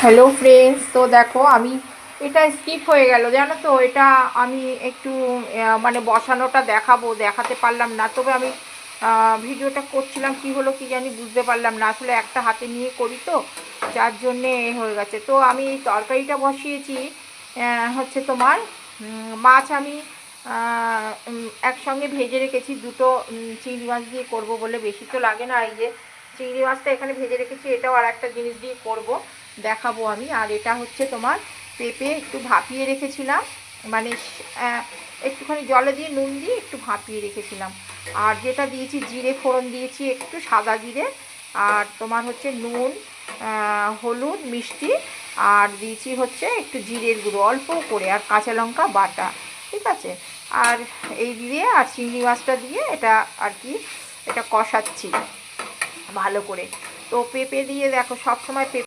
Hello friends, তো দেখো আমি এটা স্কিপ হয়ে গেল, জানো তো। এটা আমি একটু মানে বসানোটা দেখাতে পারলাম না। তবে আমি ভিডিওটা করছিলাম, কি হলো কি জানি বুঝতে পারলাম না। আসলে একটা হাতে নিয়ে করি তো, যার জন্যে হয়ে গেছে। তো আমি এই তরকারিটা বসিয়েছি। হচ্ছে তোমার মাছ আমি একসঙ্গে ভেজে রেখেছি দুটো। চিংড়ি মাছ দিয়ে করব বলে, বেশি তো লাগে না। এই যে চিংড়ি মাছটা এখানে ভেজে রেখেছি, এটাও আর একটা জিনিস দিয়ে করব, দেখাবো আমি। আর এটা হচ্ছে তোমার পেঁপে একটু ভাপিয়ে রেখেছিলাম, মানে একটুখানি জলে দিয়ে নুন দিয়ে একটু ভাপিয়ে রেখেছিলাম। আর যেটা দিয়েছি জিরে ফোড়ন দিয়েছি, একটু সাদা জিরে। আর তোমার হচ্ছে নুন, হলুদ, মিষ্টি। আর দিয়েছি হচ্ছে একটু জিরের গুঁড়ো অল্প করে, আর কাঁচা লঙ্কা বাটা। ঠিক আছে। আর এই দিয়ে আর চিংড়ি মাছটা দিয়ে এটা আর কি, এটা কষাচ্ছি ভালো করে। তো পেঁপে দিয়ে দেখো, সবসময় পেঁপে